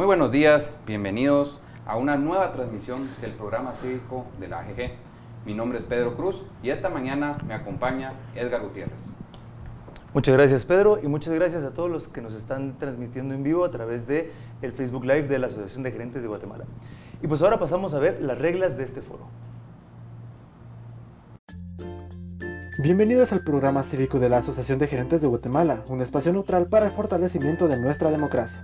Muy buenos días, bienvenidos a una nueva transmisión del programa cívico de la AGG. Mi nombre es Pedro Cruz y esta mañana me acompaña Edgar Gutiérrez. Muchas gracias, Pedro, y muchas gracias a todos los que nos están transmitiendo en vivo a través de el Facebook Live de la Asociación de Gerentes de Guatemala. Y pues ahora pasamos a ver las reglas de este foro. Bienvenidos al programa cívico de la Asociación de Gerentes de Guatemala, un espacio neutral para el fortalecimiento de nuestra democracia.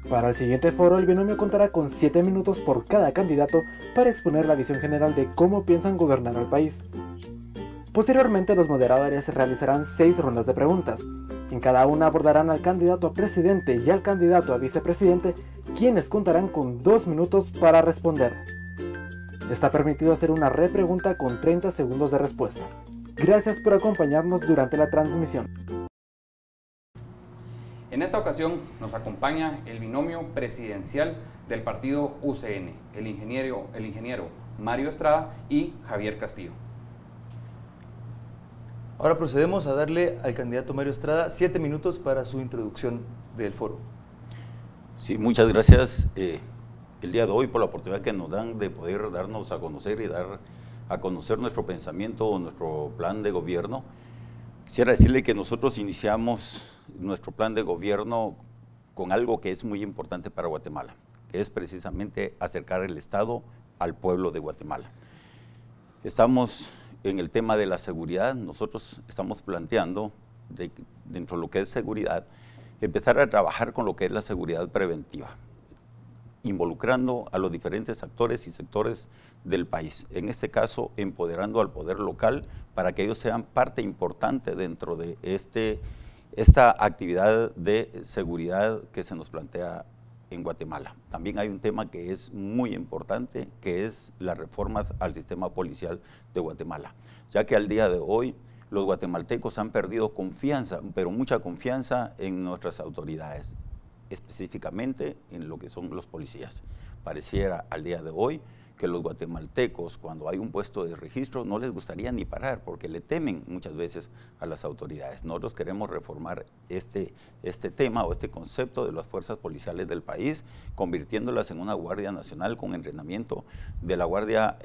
Para el siguiente foro, el binomio contará con 7 minutos por cada candidato para exponer la visión general de cómo piensan gobernar al país. Posteriormente, los moderadores realizarán 6 rondas de preguntas. En cada una abordarán al candidato a presidente y al candidato a vicepresidente, quienes contarán con 2 minutos para responder. Está permitido hacer una repregunta con 30 segundos de respuesta. Gracias por acompañarnos durante la transmisión. En esta ocasión nos acompaña el binomio presidencial del partido UCN, el ingeniero Mario Estrada y Javier Castillo. Ahora procedemos a darle al candidato Mario Estrada 7 minutos para su introducción del foro. Sí, muchas gracias el día de hoy por la oportunidad que nos dan de poder darnos a conocer y dar a conocer nuestro pensamiento, nuestro plan de gobierno. Quisiera decirle que nosotros iniciamos nuestro plan de gobierno con algo que es muy importante para Guatemala, que es precisamente acercar el Estado al pueblo de Guatemala. Estamos en el tema de la seguridad. Nosotros estamos planteando, dentro de lo que es seguridad, empezar a trabajar con lo que es la seguridad preventiva, involucrando a los diferentes actores y sectores del país. En este caso, empoderando al poder local para que ellos sean parte importante dentro de esta actividad de seguridad que se nos plantea en Guatemala. También hay un tema que es muy importante, que es las reformas al sistema policial de Guatemala, ya que al día de hoy los guatemaltecos han perdido confianza, pero mucha confianza en nuestras autoridades, específicamente en lo que son los policías. Pareciera al día de hoy que los guatemaltecos, cuando hay un puesto de registro, no les gustaría ni parar, porque le temen muchas veces a las autoridades. Nosotros queremos reformar este tema o este concepto de las fuerzas policiales del país, convirtiéndolas en una Guardia Nacional con entrenamiento de la Guardia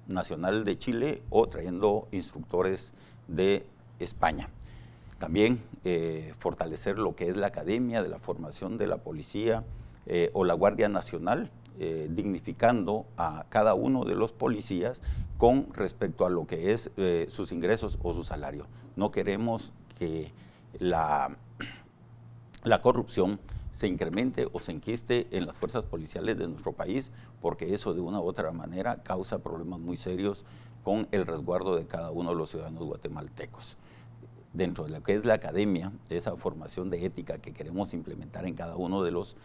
Nacional de Chile o trayendo instructores de España. También fortalecer lo que es la academia de la formación de la policía o la Guardia Nacional, dignificando a cada uno de los policías con respecto a lo que es sus ingresos o su salario. No queremos que la corrupción se incremente o se enquiste en las fuerzas policiales de nuestro país, porque eso de una u otra manera causa problemas muy serios con el resguardo de cada uno de los ciudadanos guatemaltecos. Dentro de lo que es la academia, esa formación de ética que queremos implementar en cada uno de los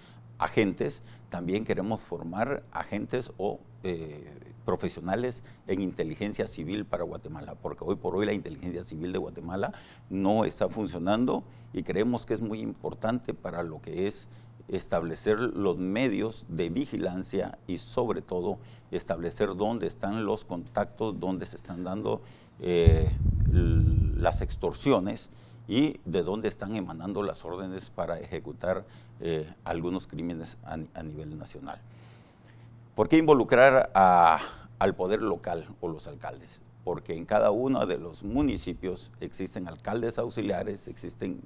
agentes, también queremos formar agentes o profesionales en inteligencia civil para Guatemala, porque hoy por hoy la inteligencia civil de Guatemala no está funcionando y creemos que es muy importante para lo que es establecer los medios de vigilancia y sobre todo establecer dónde están los contactos, dónde se están dando las extorsiones y de dónde están emanando las órdenes para ejecutar algunos crímenes a nivel nacional. ¿Por qué involucrar al poder local o los alcaldes? Porque en cada uno de los municipios existen alcaldes auxiliares, existen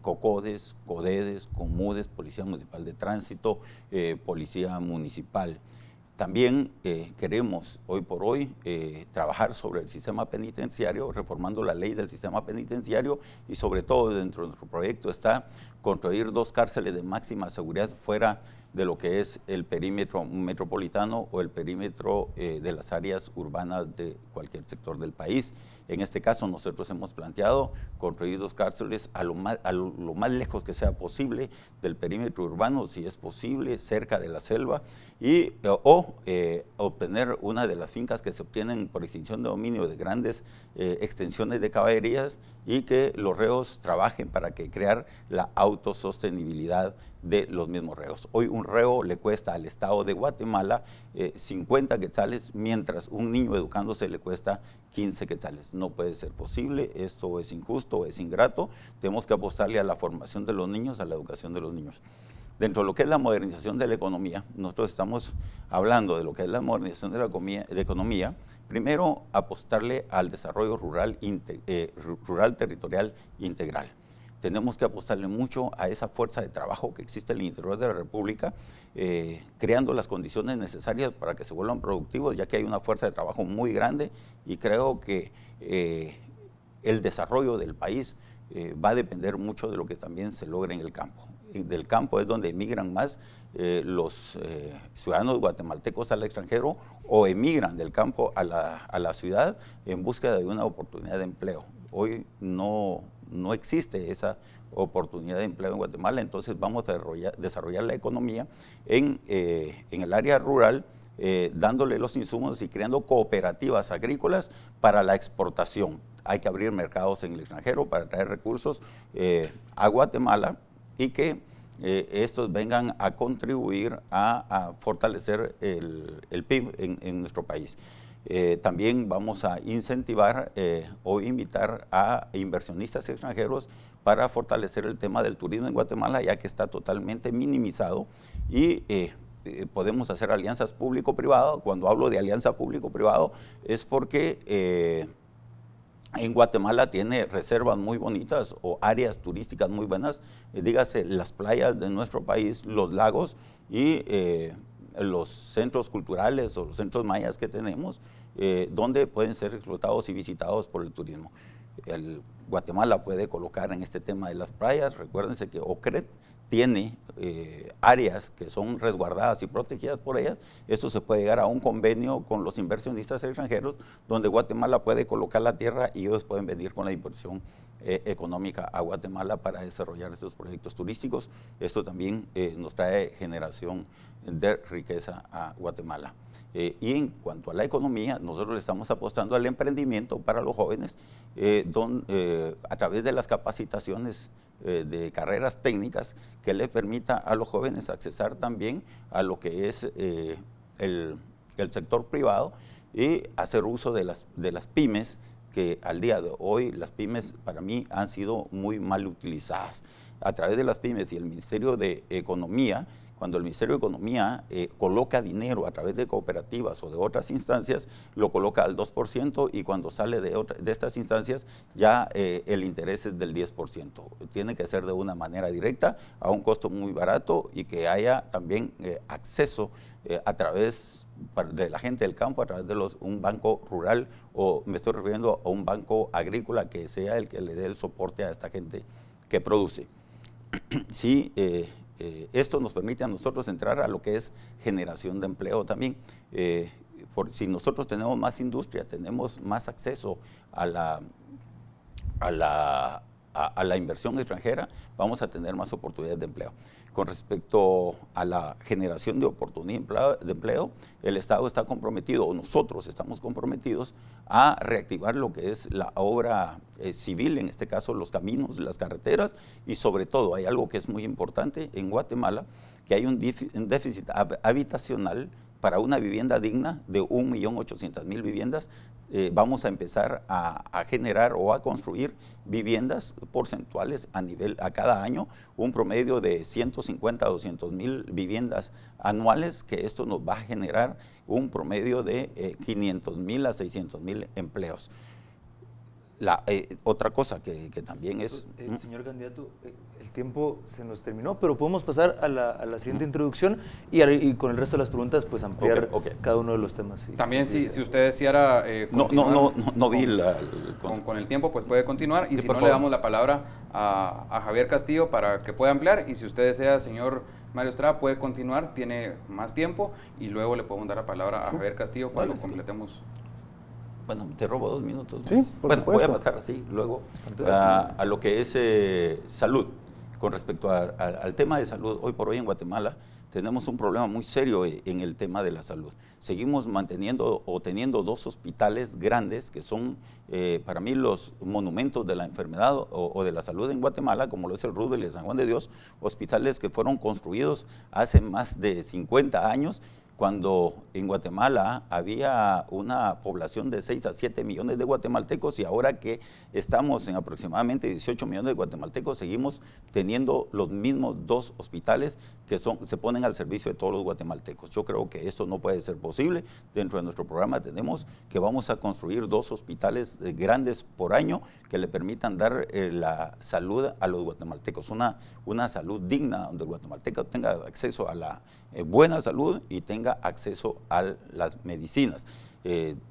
COCODES, CODEDES, COMUDES, Policía Municipal de Tránsito, Policía Municipal. También queremos hoy por hoy trabajar sobre el sistema penitenciario, reformando la ley del sistema penitenciario y sobre todo dentro de nuestro proyecto está construir 2 cárceles de máxima seguridad fuera de lo que es el perímetro metropolitano o el perímetro de las áreas urbanas de cualquier sector del país. En este caso nosotros hemos planteado construir 2 cárceles a lo más lejos que sea posible del perímetro urbano, si es posible, cerca de la selva, y obtener una de las fincas que se obtienen por extinción de dominio de grandes extensiones de caballerías y que los reos trabajen para crear la autosostenibilidad de los mismos reos. Hoy un reo le cuesta al Estado de Guatemala 50 quetzales, mientras un niño educándose le cuesta 15 quetzales. No puede ser posible, esto es injusto, es ingrato. Tenemos que apostarle a la formación de los niños, a la educación de los niños. dentro de lo que es la modernización de la economía, nosotros estamos hablando de lo que es la modernización de la economía, primero apostarle al desarrollo rural territorial integral. Tenemos que apostarle mucho a esa fuerza de trabajo que existe en el interior de la República, creando las condiciones necesarias para que se vuelvan productivos, ya que hay una fuerza de trabajo muy grande y creo que el desarrollo del país va a depender mucho de lo que también se logra en el campo. Del campo es donde emigran más los ciudadanos guatemaltecos al extranjero o emigran del campo a la ciudad en búsqueda de una oportunidad de empleo. Hoy no existe esa oportunidad de empleo en Guatemala, entonces vamos a desarrollar la economía en el área rural, dándole los insumos y creando cooperativas agrícolas para la exportación. Hay que abrir mercados en el extranjero para traer recursos a Guatemala y que estos vengan a contribuir a fortalecer el PIB en nuestro país. También vamos a incentivar o invitar a inversionistas extranjeros para fortalecer el tema del turismo en Guatemala, ya que está totalmente minimizado y podemos hacer alianzas público-privado. Cuando hablo de alianza público-privado es porque en Guatemala tiene reservas muy bonitas o áreas turísticas muy buenas, dígase las playas de nuestro país, los lagos y los centros culturales o los centros mayas que tenemos, donde pueden ser explotados y visitados por el turismo. Guatemala puede colocar en este tema de las playas, recuérdense que OCRED tiene áreas que son resguardadas y protegidas por ellas. Esto se puede llegar a un convenio con los inversionistas extranjeros, donde Guatemala puede colocar la tierra y ellos pueden venir con la inversión económica a Guatemala para desarrollar estos proyectos turísticos. Esto también nos trae generación de riqueza a Guatemala. Y en cuanto a la economía, nosotros le estamos apostando al emprendimiento para los jóvenes, a través de las capacitaciones de carreras técnicas que le permita a los jóvenes accesar también a lo que es el sector privado y hacer uso de las pymes, que al día de hoy las pymes para mí han sido muy mal utilizadas. A través de las pymes y el Ministerio de Economía, cuando el Ministerio de Economía coloca dinero a través de cooperativas o de otras instancias, lo coloca al 2% y cuando sale de estas instancias ya el interés es del 10%. Tiene que ser de una manera directa, a un costo muy barato y que haya también acceso a través de la gente del campo, a través de un banco rural, o me estoy refiriendo a un banco agrícola que sea el que le dé el soporte a esta gente que produce. Sí, esto nos permite a nosotros entrar a lo que es generación de empleo también. Si nosotros tenemos más industria, tenemos más acceso a la inversión extranjera, vamos a tener más oportunidades de empleo. Con respecto a la generación de oportunidades de empleo, el Estado está comprometido, o nosotros estamos comprometidos, a reactivar lo que es la obra civil, en este caso los caminos, las carreteras, y sobre todo hay algo que es muy importante en Guatemala, que hay un déficit habitacional para una vivienda digna de 1.800.000 viviendas. Vamos a empezar a generar o a construir viviendas porcentuales a cada año, un promedio de 150 a 200.000 viviendas anuales, que esto nos va a generar un promedio de 500.000 a 600.000 empleos. Otra cosa que también es... Señor candidato, el tiempo se nos terminó, pero podemos pasar a la siguiente introducción y con el resto de las preguntas pues ampliar cada uno de los temas. Sí, también si usted deseara no vi con el tiempo, pues puede continuar, y sí, si no le damos la palabra a Javier Castillo para que pueda ampliar, y si usted desea, señor Mario Estrada, puede continuar, tiene más tiempo, y luego le podemos dar la palabra a Javier Castillo cuando completemos. Bueno, te robo 2 minutos. Sí, por supuesto. Voy a pasar así luego a lo que es salud. Con respecto al tema de salud, hoy por hoy en Guatemala tenemos un problema muy serio en el tema de la salud. Seguimos manteniendo o teniendo 2 hospitales grandes que son para mí los monumentos de la enfermedad o de la salud en Guatemala, como lo es el Roosevelt y el San Juan de Dios, hospitales que fueron construidos hace más de 50 años, cuando en Guatemala había una población de 6 a 7 millones de guatemaltecos, y ahora que estamos en aproximadamente 18 millones de guatemaltecos, seguimos teniendo los mismos 2 hospitales que se ponen al servicio de todos los guatemaltecos. Yo creo que esto no puede ser posible. Dentro de nuestro programa tenemos que vamos a construir 2 hospitales grandes por año que le permitan dar la salud a los guatemaltecos, una salud digna, donde el guatemalteco tenga acceso a la buena salud y tenga acceso a las medicinas.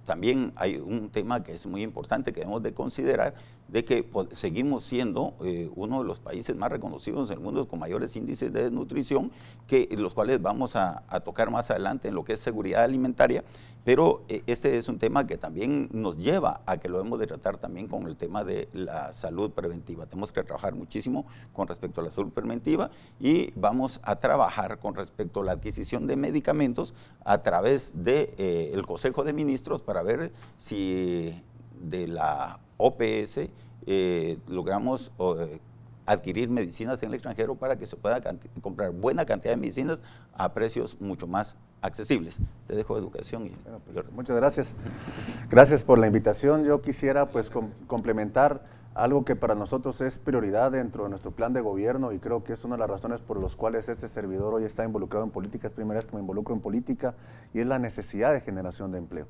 También hay un tema que es muy importante que debemos de considerar, de que seguimos siendo uno de los países más reconocidos en el mundo con mayores índices de desnutrición, los cuales vamos a tocar más adelante en lo que es seguridad alimentaria, pero este es un tema que también nos lleva a que lo debemos de tratar también con el tema de la salud preventiva. Tenemos que trabajar muchísimo con respecto a la salud preventiva, y vamos a trabajar con respecto a la adquisición de medicamentos a través del Consejo de Ministros, para ver si de la OPS logramos adquirir medicinas en el extranjero para que se pueda comprar buena cantidad de medicinas a precios mucho más accesibles. Te dejo educación. Bueno, pues, muchas gracias. Gracias por la invitación. Yo quisiera pues complementar algo que para nosotros es prioridad dentro de nuestro plan de gobierno, y creo que es una de las razones por las cuales este servidor hoy está involucrado en política. Es primera vez que me involucro en política, y es la necesidad de generación de empleo.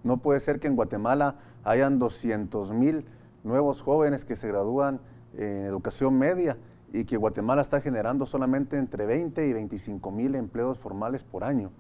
No puede ser que en Guatemala hayan 200,000 nuevos jóvenes que se gradúan en educación media, y que Guatemala está generando solamente entre 20 y 25,000 empleos formales por año,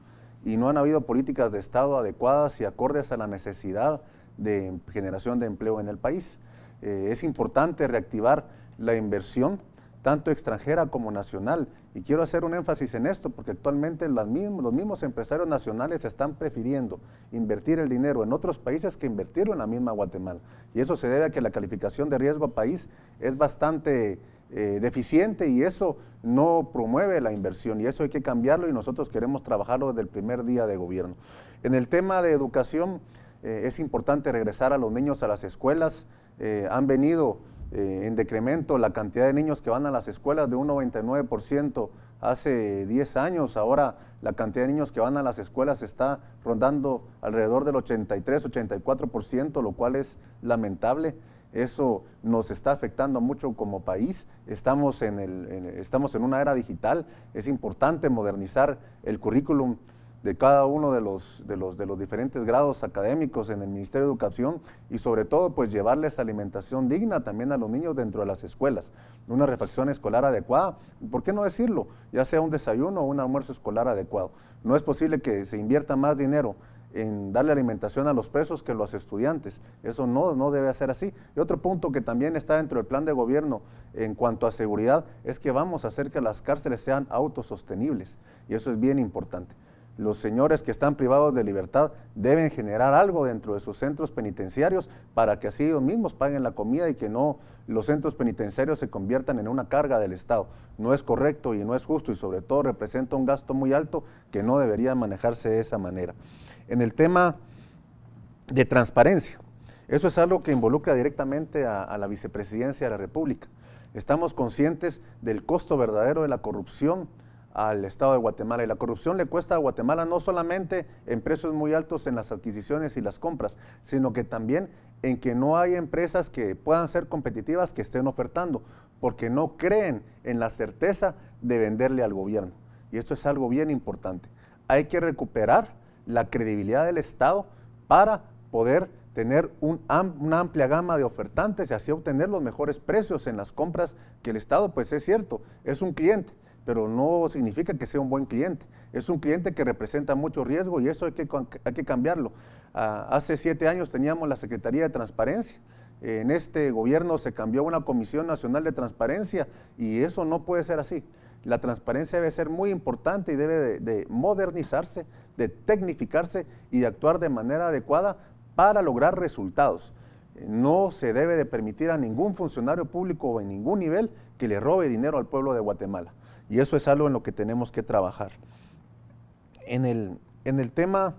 y no han habido políticas de Estado adecuadas y acordes a la necesidad de generación de empleo en el país. Es importante reactivar la inversión, tanto extranjera como nacional, y quiero hacer un énfasis en esto porque actualmente los mismos empresarios nacionales están prefiriendo invertir el dinero en otros países que invertirlo en la misma Guatemala, y eso se debe a que la calificación de riesgo país es bastante deficiente, y eso no promueve la inversión, y eso hay que cambiarlo, y nosotros queremos trabajarlo desde el primer día de gobierno. En el tema de educación, es importante regresar a los niños a las escuelas. Han venido en decremento la cantidad de niños que van a las escuelas de un 99% hace 10 años. Ahora la cantidad de niños que van a las escuelas está rondando alrededor del 83-84%, lo cual es lamentable. Eso nos está afectando mucho como país. Estamos en una era digital. Es importante modernizar el currículum de cada uno de los diferentes grados académicos en el Ministerio de Educación, y sobre todo pues llevarles alimentación digna también a los niños dentro de las escuelas, una refacción escolar adecuada, ¿por qué no decirlo? Ya sea un desayuno o un almuerzo escolar adecuado. No es posible que se invierta más dinero en darle alimentación a los presos que a los estudiantes. Eso no debe ser así. Y otro punto que también está dentro del plan de gobierno en cuanto a seguridad es que vamos a hacer que las cárceles sean autosostenibles, y eso es bien importante. Los señores que están privados de libertad deben generar algo dentro de sus centros penitenciarios para que así ellos mismos paguen la comida, y que no los centros penitenciarios se conviertan en una carga del Estado. No es correcto y no es justo, y sobre todo representa un gasto muy alto que no debería manejarse de esa manera. En el tema de transparencia, eso es algo que involucra directamente a la vicepresidencia de la República. Estamos conscientes del costo verdadero de la corrupción al Estado de Guatemala, y la corrupción le cuesta a Guatemala no solamente en precios muy altos en las adquisiciones y las compras, sino que también en que no hay empresas que puedan ser competitivas que estén ofertando, porque no creen en la certeza de venderle al gobierno, y esto es algo bien importante. Hay que recuperar la credibilidad del Estado para poder tener una amplia gama de ofertantes y así obtener los mejores precios en las compras, que el Estado, pues es cierto, es un cliente, pero no significa que sea un buen cliente. Es un cliente que representa mucho riesgo, y eso hay que cambiarlo. Hace 7 años teníamos la Secretaría de Transparencia. En este gobierno se cambió a una Comisión Nacional de Transparencia, y eso no puede ser así. La transparencia debe ser muy importante y debe de modernizarse, de tecnificarse y de actuar de manera adecuada para lograr resultados. No se debe de permitir a ningún funcionario público o en ningún nivel que le robe dinero al pueblo de Guatemala. Y eso es algo en lo que tenemos que trabajar. En el temas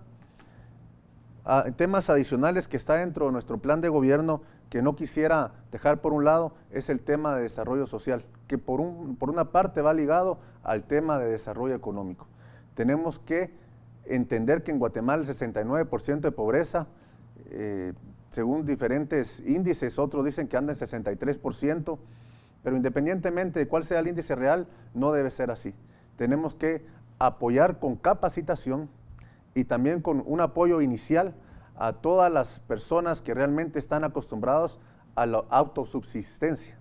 adicionales que está dentro de nuestro plan de gobierno, que no quisiera dejar por un lado, es el tema de desarrollo social, que por una parte va ligado al tema de desarrollo económico. Tenemos que entender que en Guatemala el 69% de pobreza, según diferentes índices, otros dicen que anda en 63%, pero independientemente de cuál sea el índice real, no debe ser así. Tenemos que apoyar con capacitación y también con un apoyo inicial a todas las personas que realmente están acostumbrados a la autosubsistencia.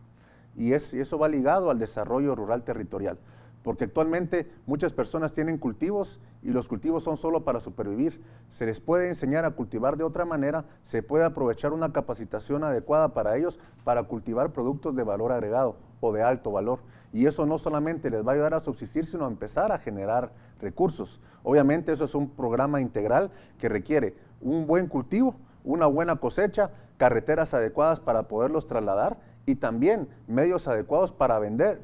Y eso va ligado al desarrollo rural territorial, porque actualmente muchas personas tienen cultivos y los cultivos son solo para supervivir. Se les puede enseñar a cultivar de otra manera, se puede aprovechar una capacitación adecuada para ellos para cultivar productos de valor agregado o de alto valor. Y eso no solamente les va a ayudar a subsistir, sino a empezar a generar recursos. Obviamente eso es un programa integral que requiere un buen cultivo, una buena cosecha, carreteras adecuadas para poderlos trasladar y también medios adecuados para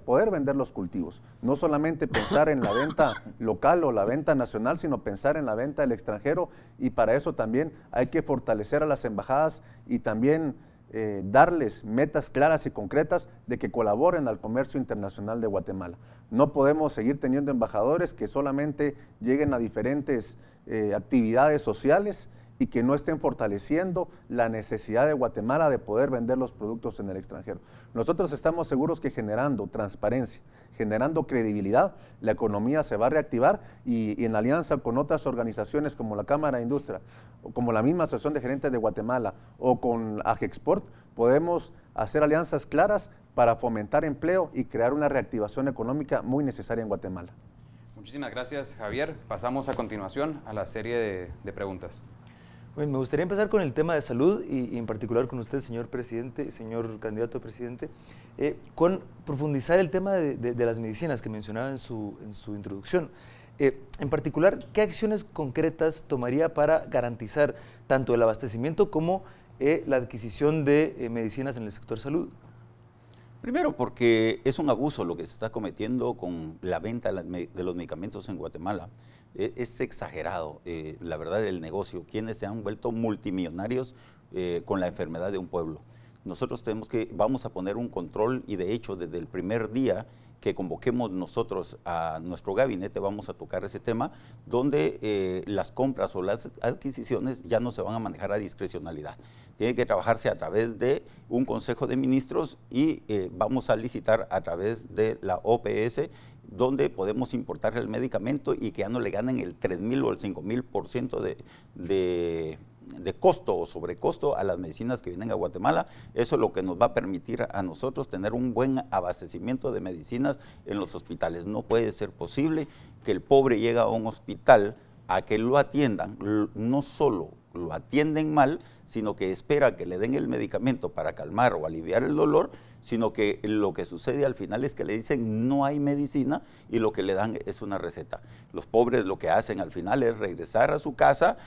poder vender los cultivos. No solamente pensar en la venta local o la venta nacional, sino pensar en la venta del extranjero, y para eso también hay que fortalecer a las embajadas y también darles metas claras y concretas de que colaboren al comercio internacional de Guatemala. No podemos seguir teniendo embajadores que solamente lleguen a diferentes actividades sociales y que no estén fortaleciendo la necesidad de Guatemala de poder vender los productos en el extranjero. Nosotros estamos seguros que generando transparencia, generando credibilidad, la economía se va a reactivar y en alianza con otras organizaciones como la Cámara de Industria, o como la misma Asociación de Gerentes de Guatemala o con AGEXPORT, podemos hacer alianzas claras para fomentar empleo y crear una reactivación económica muy necesaria en Guatemala. Muchísimas gracias, Javier. Pasamos a continuación a la serie de preguntas. Bueno, me gustaría empezar con el tema de salud y en particular con usted, señor presidente, señor candidato a presidente, con profundizar el tema de las medicinas que mencionaba en su introducción. En particular, ¿qué acciones concretas tomaría para garantizar tanto el abastecimiento como la adquisición de medicinas en el sector salud? Primero, porque es un abuso lo que se está cometiendo con la venta de los medicamentos en Guatemala. Es exagerado, la verdad, el negocio. Quienes se han vuelto multimillonarios con la enfermedad de un pueblo. Nosotros vamos a poner un control y de hecho desde el primer día que convoquemos nosotros a nuestro gabinete vamos a tocar ese tema, donde las compras o las adquisiciones ya no se van a manejar a discrecionalidad. Tiene que trabajarse a través de un consejo de ministros y vamos a licitar a través de la OPS, donde podemos importar el medicamento y que ya no le ganen el 3.000 o el 5.000% de costo o sobrecosto a las medicinas que vienen a Guatemala. Eso es lo que nos va a permitir a nosotros tener un buen abastecimiento de medicinas en los hospitales. No puede ser posible que el pobre llegue a un hospital a que lo atiendan, no solo lo atienden mal, sino que espera que le den el medicamento para calmar o aliviar el dolor, sino que lo que sucede al final es que le dicen no hay medicina y lo que le dan es una receta. Los pobres lo que hacen al final es regresar a su casa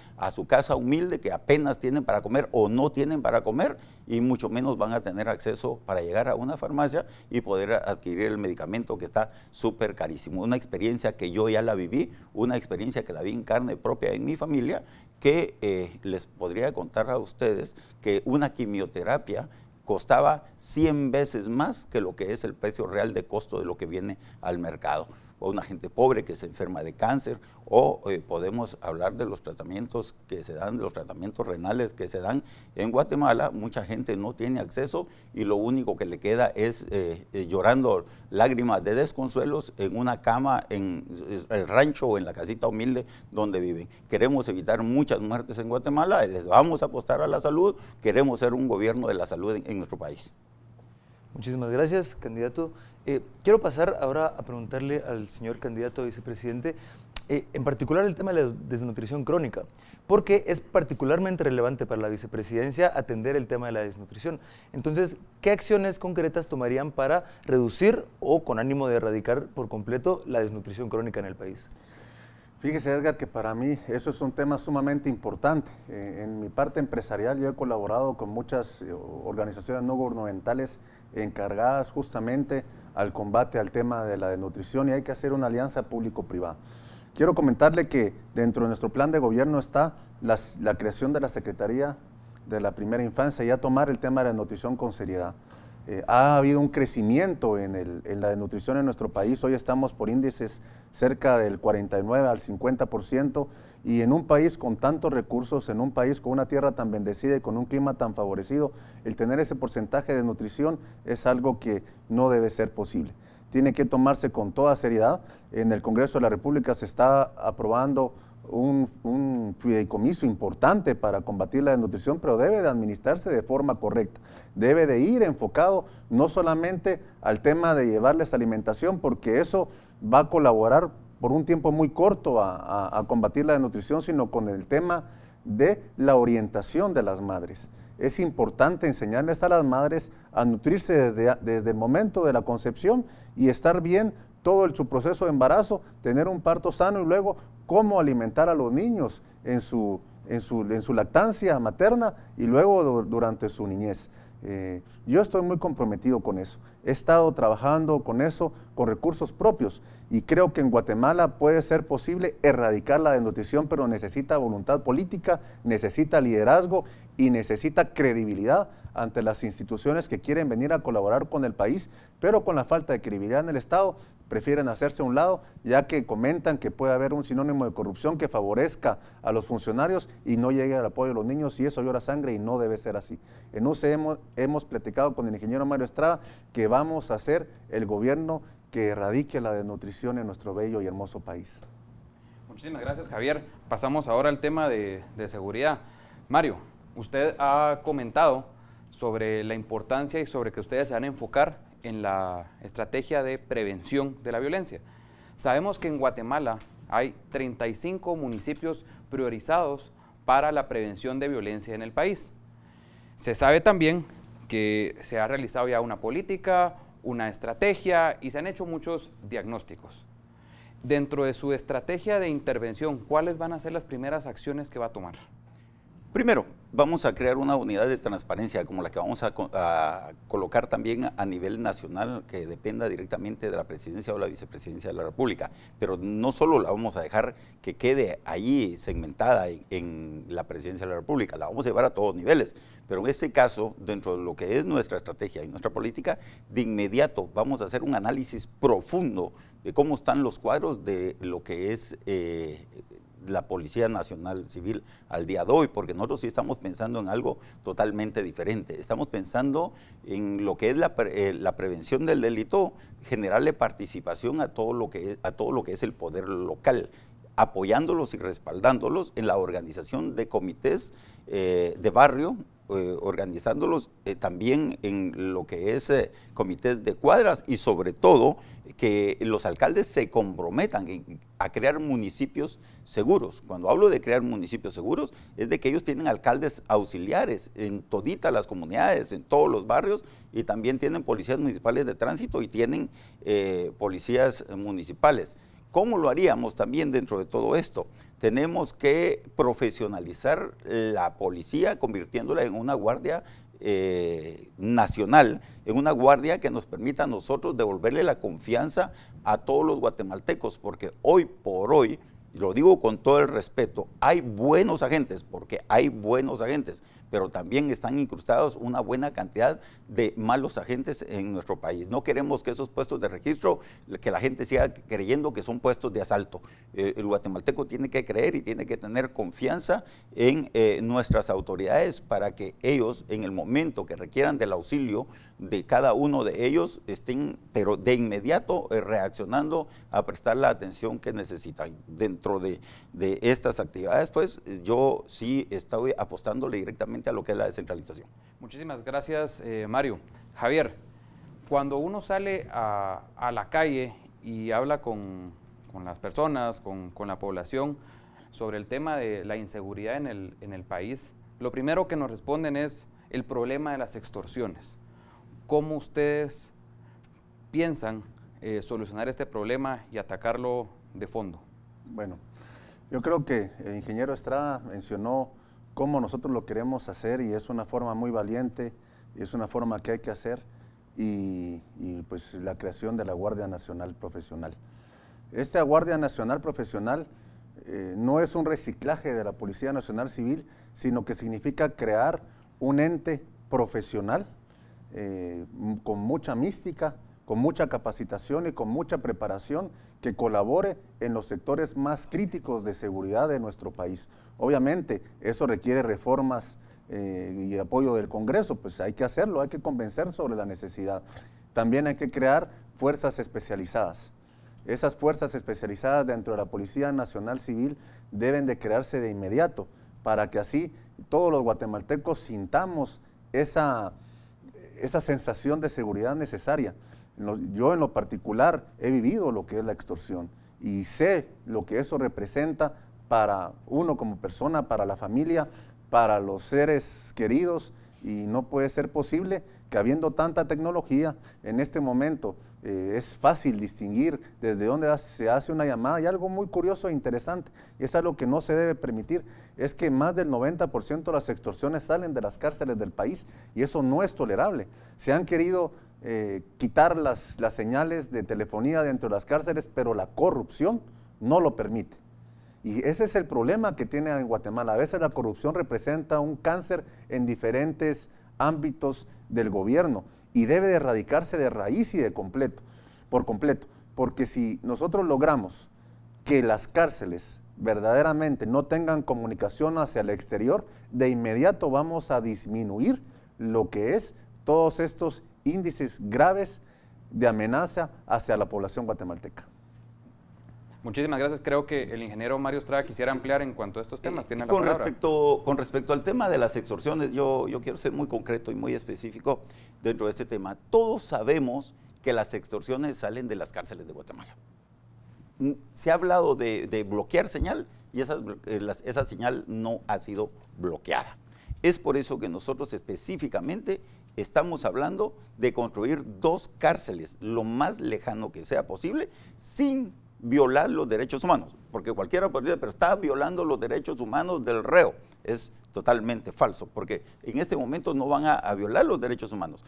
humilde que apenas tienen para comer o no tienen para comer y mucho menos van a tener acceso para llegar a una farmacia y poder adquirir el medicamento que está súper carísimo. Una experiencia que yo ya la viví, una experiencia que la vi en carne propia en mi familia, que les podría contar a ustedes que una quimioterapia costaba 100 veces más que lo que es el precio real de costo de lo que viene al mercado. O una gente pobre que se enferma de cáncer, o podemos hablar de los tratamientos que se dan, de los tratamientos renales que se dan en Guatemala. Mucha gente no tiene acceso y lo único que le queda es llorando lágrimas de desconsuelos en una cama en el rancho o en la casita humilde donde viven. Queremos evitar muchas muertes en Guatemala, les vamos a apostar a la salud, queremos ser un gobierno de la salud en nuestro país. Muchísimas gracias, candidato. Quiero pasar ahora a preguntarle al señor candidato a vicepresidente, en particular el tema de la desnutrición crónica, porque es particularmente relevante para la vicepresidencia atender el tema de la desnutrición. Entonces, ¿qué acciones concretas tomarían para reducir o con ánimo de erradicar por completo la desnutrición crónica en el país? Fíjese, Edgar, que para mí eso es un tema sumamente importante. En mi parte empresarial yo he colaborado con muchas organizaciones no gubernamentales encargadas justamente al combate al tema de la desnutrición y hay que hacer una alianza público-privada. Quiero comentarle que dentro de nuestro plan de gobierno está la creación de la Secretaría de la Primera Infancia y a tomar el tema de la nutrición con seriedad. Ha habido un crecimiento en la desnutrición en nuestro país. Hoy estamos por índices cerca del 49 al 50%, y en un país con tantos recursos, en un país con una tierra tan bendecida y con un clima tan favorecido, el tener ese porcentaje de nutrición es algo que no debe ser posible. Tiene que tomarse con toda seriedad. En el Congreso de la República se está aprobando un fideicomiso importante para combatir la desnutrición, pero debe de administrarse de forma correcta. Debe de ir enfocado no solamente al tema de llevarles alimentación, porque eso va a colaborar por un tiempo muy corto a combatir la desnutrición, sino con el tema de la orientación de las madres. Es importante enseñarles a las madres a nutrirse desde el momento de la concepción y estar bien todo su proceso de embarazo, tener un parto sano y luego cómo alimentar a los niños en su lactancia materna y luego durante su niñez. Yo estoy muy comprometido con eso. He estado trabajando con eso, con recursos propios, y creo que en Guatemala puede ser posible erradicar la desnutrición, pero necesita voluntad política, necesita liderazgo y necesita credibilidad ante las instituciones que quieren venir a colaborar con el país, pero con la falta de credibilidad en el Estado prefieren hacerse a un lado, ya que comentan que puede haber un sinónimo de corrupción que favorezca a los funcionarios y no llegue al apoyo de los niños, y eso llora sangre y no debe ser así. En UCE hemos platicado con el ingeniero Mario Estrada que vamos a hacer el gobierno que erradique la desnutrición en nuestro bello y hermoso país. Muchísimas gracias, Javier. Pasamos ahora al tema de seguridad. Mario, usted ha comentado sobre la importancia y sobre que ustedes se van a enfocar en la estrategia de prevención de la violencia. Sabemos que en Guatemala hay 35 municipios priorizados para la prevención de violencia en el país. Se sabe también que se ha realizado ya una política, una estrategia y se han hecho muchos diagnósticos. Dentro de su estrategia de intervención, ¿cuáles van a ser las primeras acciones que va a tomar? Primero, vamos a crear una unidad de transparencia como la que vamos a colocar también a nivel nacional, que dependa directamente de la presidencia o la vicepresidencia de la República. Pero no solo la vamos a dejar que quede ahí segmentada en la presidencia de la República, la vamos a llevar a todos niveles. Pero en este caso, dentro de lo que es nuestra estrategia y nuestra política, de inmediato vamos a hacer un análisis profundo de cómo están los cuadros de lo que es la Policía Nacional Civil al día de hoy, porque nosotros sí estamos pensando en algo totalmente diferente. Estamos pensando en lo que es la prevención del delito, generarle participación a todo lo que es el poder local, apoyándolos y respaldándolos en la organización de comités de barrio, organizándolos también en lo que es comités de cuadras, y sobre todo que los alcaldes se comprometan a crear municipios seguros. Cuando hablo de crear municipios seguros, es de que ellos tienen alcaldes auxiliares en toditas las comunidades, en todos los barrios, y también tienen policías municipales de tránsito y tienen policías municipales. ¿Cómo lo haríamos también dentro de todo esto? Tenemos que profesionalizar la policía, convirtiéndola en una guardia nacional, en una guardia que nos permita a nosotros devolverle la confianza a todos los guatemaltecos, porque hoy por hoy, y lo digo con todo el respeto, hay buenos agentes, porque hay buenos agentes, pero también están incrustados una buena cantidad de malos agentes en nuestro país. No queremos que esos puestos de registro, que la gente siga creyendo que son puestos de asalto. El guatemalteco tiene que creer y tiene que tener confianza en nuestras autoridades para que ellos, en el momento que requieran del auxilio de cada uno de ellos, estén, pero de inmediato, reaccionando a prestar la atención que necesitan. Dentro de estas actividades, pues yo sí estoy apostándole directamente a lo que es la descentralización. Muchísimas gracias, Mario. Javier, cuando uno sale a la calle y habla con las personas, con la población, sobre el tema de la inseguridad en el país, lo primero que nos responden es el problema de las extorsiones. ¿Cómo ustedes piensan solucionar este problema y atacarlo de fondo? Bueno, yo creo que el ingeniero Estrada mencionó cómo nosotros lo queremos hacer, y es una forma muy valiente, y es una forma que hay que hacer, y pues la creación de la Guardia Nacional Profesional. Esta Guardia Nacional Profesional no es un reciclaje de la Policía Nacional Civil, sino que significa crear un ente profesional con mucha mística, con mucha capacitación y con mucha preparación que colabore en los sectores más críticos de seguridad de nuestro país. Obviamente, eso requiere reformas y apoyo del Congreso, pues hay que hacerlo, hay que convencer sobre la necesidad. También hay que crear fuerzas especializadas. Esas fuerzas especializadas dentro de la Policía Nacional Civil deben de crearse de inmediato, para que así todos los guatemaltecos sintamos esa sensación de seguridad necesaria. Yo en lo particular he vivido lo que es la extorsión y sé lo que eso representa para uno como persona, para la familia, para los seres queridos, y no puede ser posible que habiendo tanta tecnología en este momento es fácil distinguir desde dónde se hace una llamada. Y algo muy curioso e interesante, y es algo que no se debe permitir, es que más del 90% de las extorsiones salen de las cárceles del país, y eso no es tolerable. Se han querido quitar las señales de telefonía dentro de las cárceles, pero la corrupción no lo permite. Y ese es el problema que tiene en Guatemala. A veces la corrupción representa un cáncer en diferentes ámbitos del gobierno y debe de erradicarse de raíz y por completo. Porque si nosotros logramos que las cárceles verdaderamente no tengan comunicación hacia el exterior, de inmediato vamos a disminuir lo que es todos estos índices graves de amenaza hacia la población guatemalteca. Muchísimas gracias. Creo que el ingeniero Mario Estrada quisiera ampliar en cuanto a estos temas. Tiene la con palabra. Con respecto al tema de las extorsiones, yo quiero ser muy concreto y muy específico dentro de este tema. Todos sabemos que las extorsiones salen de las cárceles de Guatemala. Se ha hablado de bloquear señal y esa señal no ha sido bloqueada. Es por eso que nosotros específicamente estamos hablando de construir 2 cárceles lo más lejano que sea posible sin violar los derechos humanos, porque cualquiera podría decir, pero está violando los derechos humanos del reo. Es totalmente falso, porque en este momento no van a violar los derechos humanos.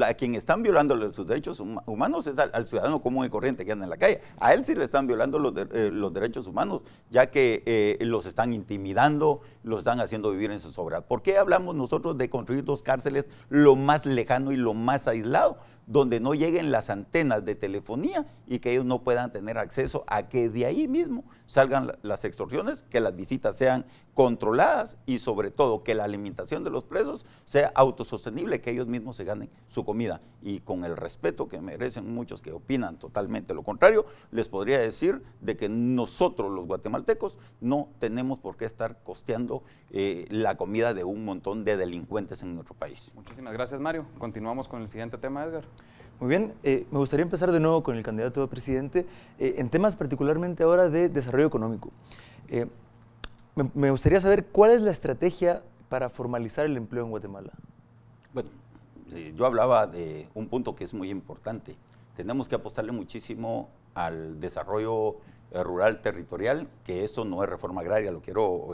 A quien están violando sus derechos humanos es al ciudadano común y corriente que anda en la calle. A él sí le están violando los derechos humanos, ya que los están intimidando, los están haciendo vivir en sus obras. ¿Por qué hablamos nosotros de construir 2 cárceles lo más lejano y lo más aislado, donde no lleguen las antenas de telefonía y que ellos no puedan tener acceso a que de ahí mismo salgan las extorsiones, que las visitas sean controladas y sobre todo que la alimentación de los presos sea autosostenible, que ellos mismos se ganen su comida? Y con el respeto que merecen muchos que opinan totalmente lo contrario, les podría decir de que nosotros los guatemaltecos no tenemos por qué estar costeando la comida de un montón de delincuentes en nuestro país. Muchísimas gracias, Mario. Continuamos con el siguiente tema, Edgar. Muy bien, me gustaría empezar de nuevo con el candidato a presidente en temas particularmente ahora de desarrollo económico. Me gustaría saber cuál es la estrategia para formalizar el empleo en Guatemala. Bueno, yo hablaba de un punto que es muy importante. Tenemos que apostarle muchísimo al desarrollo rural territorial, que esto no es reforma agraria, lo quiero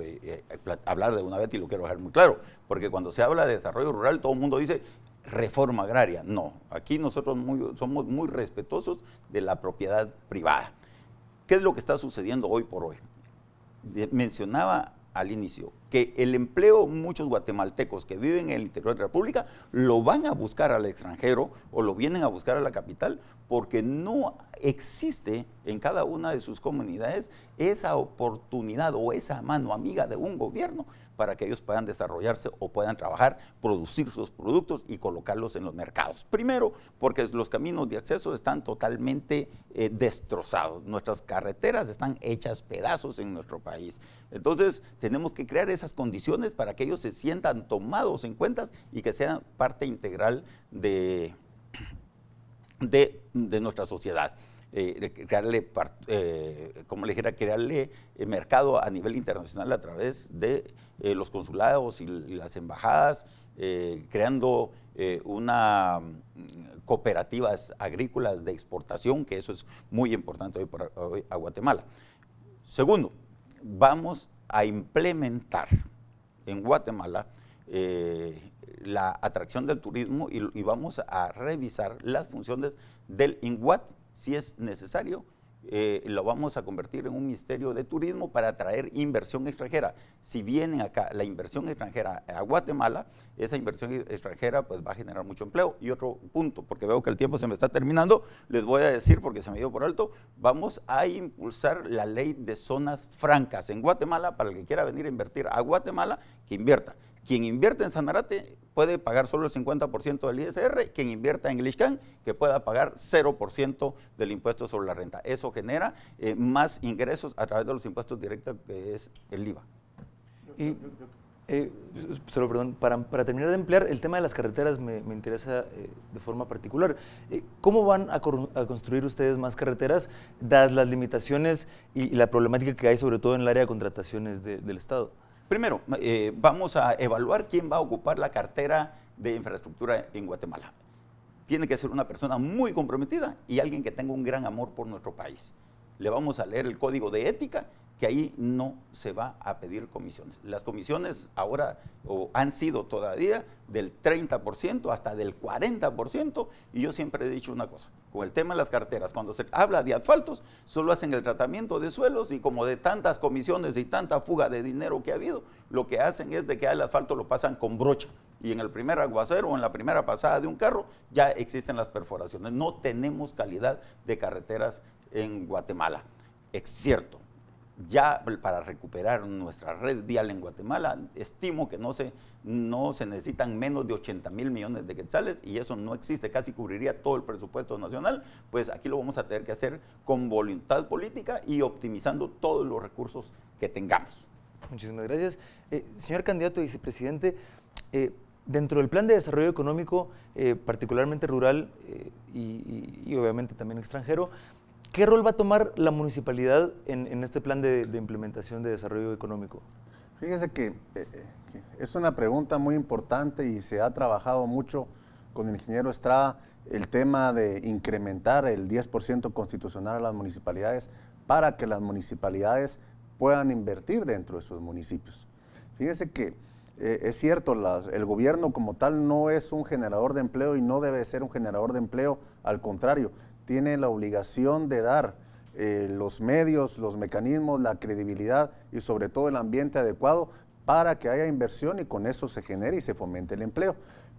hablar de una vez y lo quiero dejar muy claro, porque cuando se habla de desarrollo rural todo el mundo dice reforma agraria. No, aquí nosotros somos muy respetuosos de la propiedad privada. ¿Qué es lo que está sucediendo hoy por hoy? Mencionaba al inicio que el empleo, muchos guatemaltecos que viven en el interior de la República lo van a buscar al extranjero o lo vienen a buscar a la capital porque no existe en cada una de sus comunidades esa oportunidad o esa mano amiga de un gobierno para que ellos puedan desarrollarse o puedan trabajar, producir sus productos y colocarlos en los mercados. Primero, porque los caminos de acceso están totalmente destrozados. Nuestras carreteras están hechas pedazos en nuestro país. Entonces, tenemos que crear esas condiciones para que ellos se sientan tomados en cuenta y que sean parte integral de nuestra sociedad. Crearle, como le dijera, crearle mercado a nivel internacional a través de los consulados y las embajadas, creando cooperativas agrícolas de exportación, que eso es muy importante hoy a Guatemala. Segundo, vamos a implementar en Guatemala la atracción del turismo y vamos a revisar las funciones del INGUAT, si es necesario, lo vamos a convertir en un ministerio de turismo para atraer inversión extranjera. Si vienen acá la inversión extranjera a Guatemala, esa inversión extranjera pues va a generar mucho empleo. Y otro punto, porque veo que el tiempo se me está terminando, les voy a decir, porque se me dio por alto, vamos a impulsar la ley de zonas francas en Guatemala para el que quiera venir a invertir a Guatemala, que invierta. Quien invierte en Sanarate puede pagar solo el 50% del ISR, quien invierta en Ixcán que pueda pagar 0% del impuesto sobre la renta. Eso genera más ingresos a través de los impuestos directos, que es el IVA. Y, solo perdón, para terminar de emplear, el tema de las carreteras me interesa de forma particular. ¿Cómo van a construir ustedes más carreteras, dadas las limitaciones y la problemática que hay, sobre todo en el área de contrataciones del Estado? Primero, vamos a evaluar quién va a ocupar la cartera de infraestructura en Guatemala. Tiene que ser una persona muy comprometida y alguien que tenga un gran amor por nuestro país. Le vamos a leer el código de ética, que ahí no se va a pedir comisiones. Las comisiones ahora han sido todavía del 30% hasta del 40%, y yo siempre he dicho una cosa, con el tema de las carteras, cuando se habla de asfaltos, solo hacen el tratamiento de suelos, y como de tantas comisiones y tanta fuga de dinero que ha habido, lo que hacen es de que el asfalto lo pasan con brocha, y en el primer aguacero o en la primera pasada de un carro ya existen las perforaciones. No tenemos calidad de carreteras en Guatemala. Es cierto, ya para recuperar nuestra red vial en Guatemala, estimo que no se necesitan menos de 80,000 millones de quetzales, y eso no existe, casi cubriría todo el presupuesto nacional. Pues aquí lo vamos a tener que hacer con voluntad política y optimizando todos los recursos que tengamos. Muchísimas gracias. Señor candidato a vicepresidente, dentro del plan de desarrollo económico, particularmente rural y obviamente también extranjero, ¿qué rol va a tomar la municipalidad en este plan de implementación de desarrollo económico? Fíjese que es una pregunta muy importante y se ha trabajado mucho con el ingeniero Estrada el tema de incrementar el 10% constitucional a las municipalidades para que las municipalidades puedan invertir dentro de sus municipios. Fíjese que es cierto, el gobierno como tal no es un generador de empleo y no debe ser un generador de empleo, al contrario, tiene la obligación de dar los medios, los mecanismos, la credibilidad y sobre todo el ambiente adecuado para que haya inversión y con eso se genere y se fomente el empleo.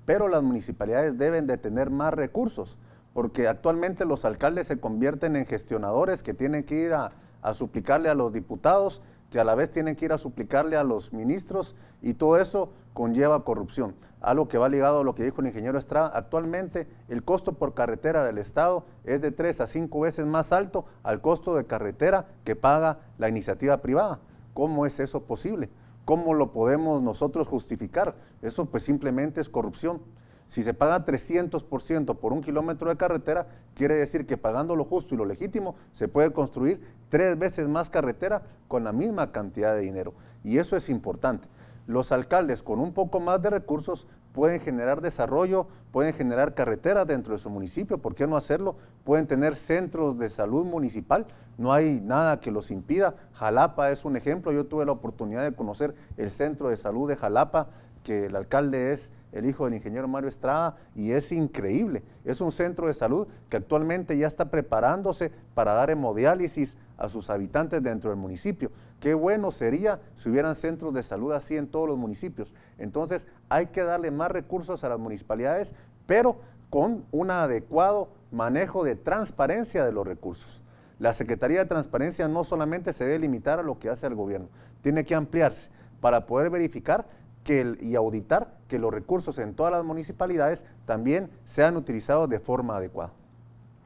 Pero las municipalidades deben de tener más recursos, porque actualmente los alcaldes se convierten en gestionadores que tienen que ir a suplicarle a los diputados, que a la vez tienen que ir a suplicarle a los ministros, y todo eso conlleva corrupción. Algo que va ligado a lo que dijo el ingeniero Estrada, actualmente el costo por carretera del Estado es de 3 a 5 veces más alto al costo de carretera que paga la iniciativa privada. ¿Cómo es eso posible? ¿Cómo lo podemos nosotros justificar? Eso pues simplemente es corrupción. Si se paga 300% por un kilómetro de carretera, quiere decir que pagando lo justo y lo legítimo, se puede construir 3 veces más carretera con la misma cantidad de dinero. Y eso es importante. Los alcaldes con un poco más de recursos pueden generar desarrollo, pueden generar carreteras dentro de su municipio, ¿por qué no hacerlo? Pueden tener centros de salud municipal, no hay nada que los impida. Jalapa es un ejemplo, yo tuve la oportunidad de conocer el centro de salud de Jalapa, que el alcalde es el hijo del ingeniero Mario Estrada, y es increíble. Es un centro de salud que actualmente ya está preparándose para dar hemodiálisis a sus habitantes dentro del municipio. Qué bueno sería si hubieran centros de salud así en todos los municipios. Entonces hay que darle más recursos a las municipalidades, pero con un adecuado manejo de transparencia de los recursos. La Secretaría de Transparencia no solamente se debe limitar a lo que hace el gobierno, tiene que ampliarse para poder verificar y auditar que los recursos en todas las municipalidades también sean utilizados de forma adecuada.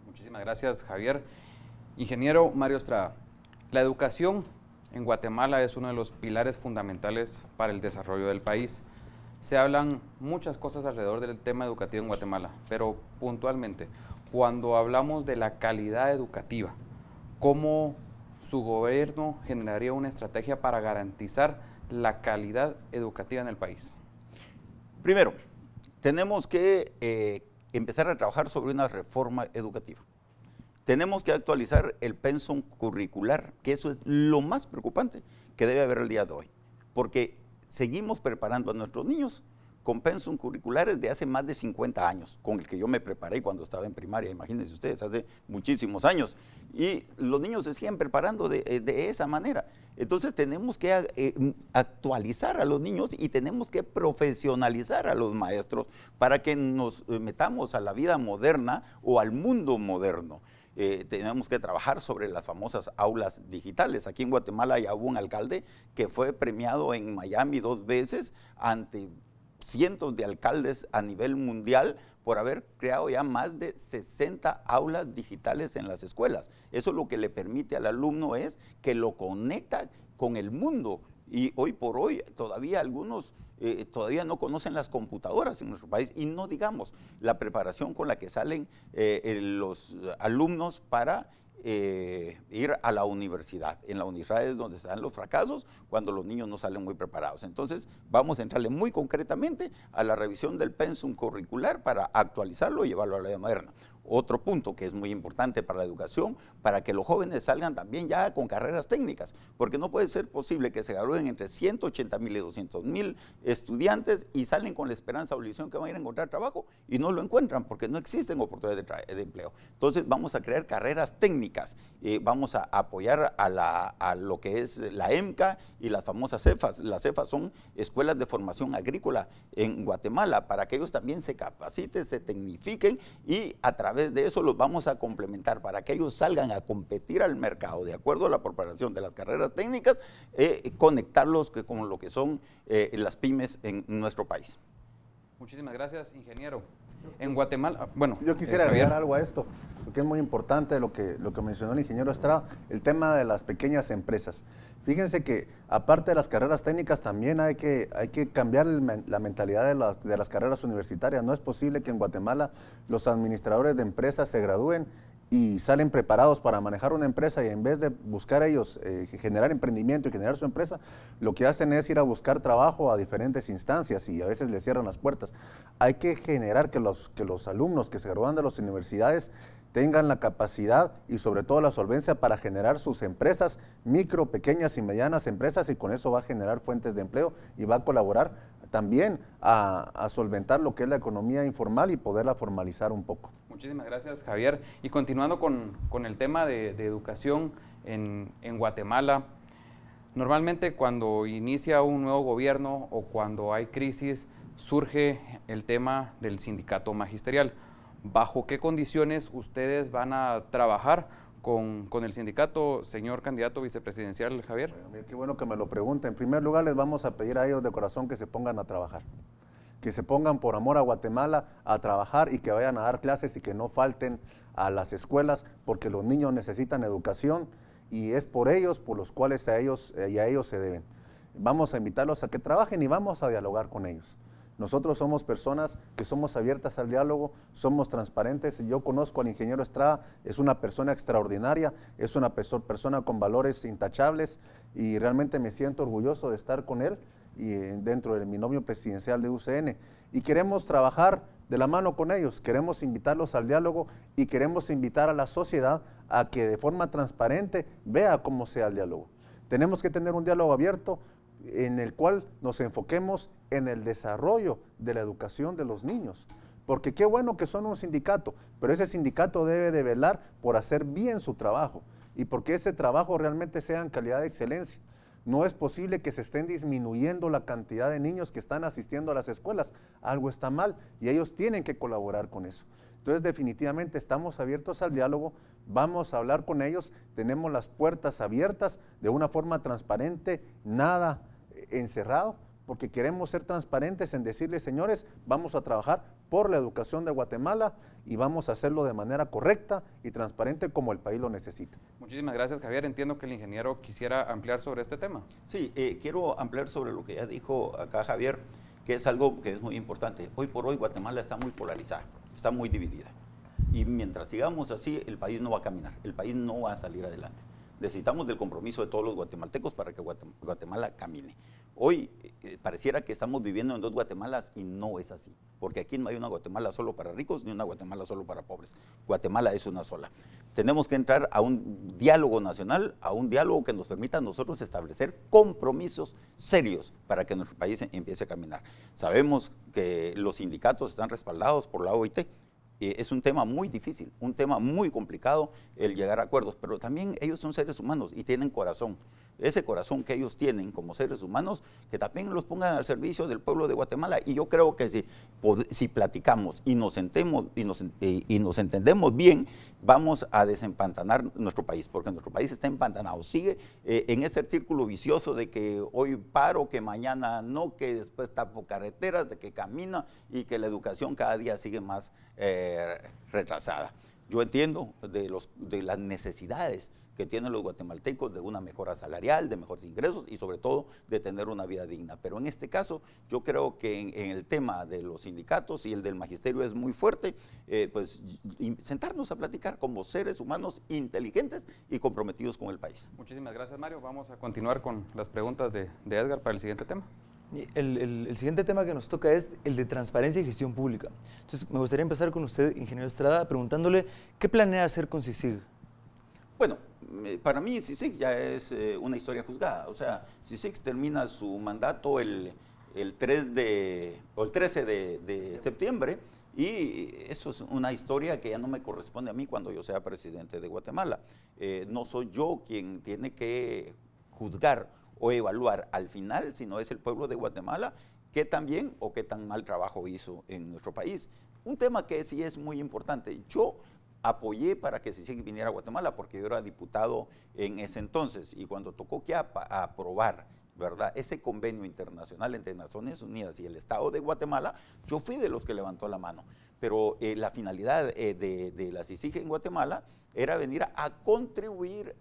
Muchísimas gracias, Javier. Ingeniero Mario Estrada, la educación en Guatemala es uno de los pilares fundamentales para el desarrollo del país. Se hablan muchas cosas alrededor del tema educativo en Guatemala, pero puntualmente, cuando hablamos de la calidad educativa, ¿cómo su gobierno generaría una estrategia para garantizar la calidad educativa en el país? Primero, tenemos que empezar a trabajar sobre una reforma educativa. Tenemos que actualizar el pensum curricular, que eso es lo más preocupante que debe haber el día de hoy, porque seguimos preparando a nuestros niños con pensum curriculares de hace más de 50 años, con el que yo me preparé cuando estaba en primaria, imagínense ustedes, hace muchísimos años. Y los niños se siguen preparando de esa manera. Entonces tenemos que actualizar a los niños y tenemos que profesionalizar a los maestros para que nos metamos a la vida moderna o al mundo moderno. Tenemos que trabajar sobre las famosas aulas digitales. Aquí en Guatemala ya hubo un alcalde que fue premiado en Miami 2 veces ante cientos de alcaldes a nivel mundial por haber creado ya más de 60 aulas digitales en las escuelas. Eso lo que le permite al alumno es que lo conecta con el mundo. Y hoy por hoy todavía algunos todavía no conocen las computadoras en nuestro país, y no digamos la preparación con la que salen los alumnos para ir a la universidad. En la universidad es donde están los fracasos, cuando los niños no salen muy preparados. Entonces vamos a entrarle muy concretamente a la revisión del pensum curricular para actualizarlo y llevarlo a la vida moderna. Otro punto que es muy importante para la educación, para que los jóvenes salgan también ya con carreras técnicas, porque no puede ser posible que se gradúen entre 180,000 y 200,000 estudiantes y salen con la esperanza o ilusión que van a ir a encontrar trabajo y no lo encuentran porque no existen oportunidades de empleo. Entonces vamos a crear carreras técnicas, vamos a apoyar a lo que es la EMCA y las famosas CEFAS. Las CEFAS son escuelas de formación agrícola en Guatemala, para que ellos también se capaciten, se tecnifiquen, y a través de eso los vamos a complementar para que ellos salgan a competir al mercado de acuerdo a la preparación de las carreras técnicas, conectarlos con lo que son las pymes en nuestro país. Muchísimas gracias, ingeniero. En Guatemala, bueno, yo quisiera agregar algo a esto, porque es muy importante lo que mencionó el ingeniero Estrada, el tema de las pequeñas empresas. Fíjense que aparte de las carreras técnicas también hay que cambiar la mentalidad de las carreras universitarias. No es posible que en Guatemala los administradores de empresas se gradúen y salen preparados para manejar una empresa, y en vez de buscar ellos generar emprendimiento y generar su empresa, lo que hacen es ir a buscar trabajo a diferentes instancias y a veces les cierran las puertas. Hay que generar que los alumnos que se gradúan de las universidades tengan la capacidad y sobre todo la solvencia para generar sus empresas, micro, pequeñas y medianas empresas, y con eso va a generar fuentes de empleo y va a colaborar también a solventar lo que es la economía informal y poderla formalizar un poco. Muchísimas gracias, Javier. Y continuando con el tema de educación en Guatemala, normalmente cuando inicia un nuevo gobierno o cuando hay crisis, surge el tema del sindicato magisterial. ¿Bajo qué condiciones ustedes van a trabajar con el sindicato, señor candidato vicepresidencial Javier? Bueno, qué bueno que me lo pregunten. En primer lugar, les vamos a pedir a ellos de corazón que se pongan a trabajar, que se pongan por amor a Guatemala a trabajar y que vayan a dar clases y que no falten a las escuelas, porque los niños necesitan educación y es por ellos por los cuales a ellos se deben. Vamos a invitarlos a que trabajen y vamos a dialogar con ellos. Nosotros somos personas que somos abiertas al diálogo, somos transparentes. Yo conozco al ingeniero Estrada, es una persona extraordinaria, es una persona con valores intachables, y realmente me siento orgulloso de estar con él y dentro del binomio presidencial de UCN. Y queremos trabajar de la mano con ellos, queremos invitarlos al diálogo y queremos invitar a la sociedad a que de forma transparente vea cómo sea el diálogo. Tenemos que tener un diálogo abierto en el cual nos enfoquemos en el desarrollo de la educación de los niños. Porque qué bueno que son un sindicato, pero ese sindicato debe de velar por hacer bien su trabajo y porque ese trabajo realmente sea en calidad de excelencia. No es posible que se estén disminuyendo la cantidad de niños que están asistiendo a las escuelas. Algo está mal y ellos tienen que colaborar con eso. Entonces, definitivamente estamos abiertos al diálogo, vamos a hablar con ellos, tenemos las puertas abiertas de una forma transparente, nada encerrado, porque queremos ser transparentes en decirles, señores, vamos a trabajar por la educación de Guatemala y vamos a hacerlo de manera correcta y transparente como el país lo necesita. Muchísimas gracias, Javier. Entiendo que el ingeniero quisiera ampliar sobre este tema. Sí, quiero ampliar sobre lo que ya dijo acá Javier, que es algo que es muy importante. Hoy por hoy Guatemala está muy polarizada, está muy dividida. Y mientras sigamos así, el país no va a caminar, el país no va a salir adelante. Necesitamos del compromiso de todos los guatemaltecos para que Guatemala camine. Hoy pareciera que estamos viviendo en dos Guatemalas y no es así, porque aquí no hay una Guatemala solo para ricos ni una Guatemala solo para pobres. Guatemala es una sola. Tenemos que entrar a un diálogo nacional, a un diálogo que nos permita a nosotros establecer compromisos serios para que nuestro país empiece a caminar. Sabemos que los sindicatos están respaldados por la OIT. Es un tema muy difícil, un tema muy complicado el llegar a acuerdos, pero también ellos son seres humanos y tienen corazón. Ese corazón que ellos tienen como seres humanos, que también los pongan al servicio del pueblo de Guatemala. Y yo creo que si platicamos y nos sentemos y nos entendemos bien, vamos a desempantanar nuestro país, porque nuestro país está empantanado. Sigue en ese círculo vicioso de que hoy paro, que mañana no, que después tapo carreteras, de que camina y que la educación cada día sigue más retrasada. Yo entiendo de las necesidades que tienen los guatemaltecos de una mejora salarial, de mejores ingresos y sobre todo de tener una vida digna. Pero en este caso yo creo que en el tema de los sindicatos y el del magisterio es muy fuerte, pues sentarnos a platicar como seres humanos inteligentes y comprometidos con el país. Muchísimas gracias, Mario. Vamos a continuar con las preguntas de Edgar para el siguiente tema. El siguiente tema que nos toca es el de transparencia y gestión pública. Entonces, me gustaría empezar con usted, ingeniero Estrada, preguntándole qué planea hacer con CICIG. Bueno, para mí CICIG ya es una historia juzgada. O sea, CICIG termina su mandato el 13 de septiembre y eso es una historia que ya no me corresponde a mí cuando yo sea presidente de Guatemala. No soy yo quien tiene que juzgar o evaluar al final, sino es el pueblo de Guatemala qué tan bien o qué tan mal trabajo hizo en nuestro país. Un tema que sí es muy importante. Yo apoyé para que CICIG viniera a Guatemala porque yo era diputado en ese entonces y cuando tocó que aprobar, ¿verdad?, ese convenio internacional entre Naciones Unidas y el Estado de Guatemala, yo fui de los que levantó la mano. Pero la finalidad de la CICIG en Guatemala era venir a contribuir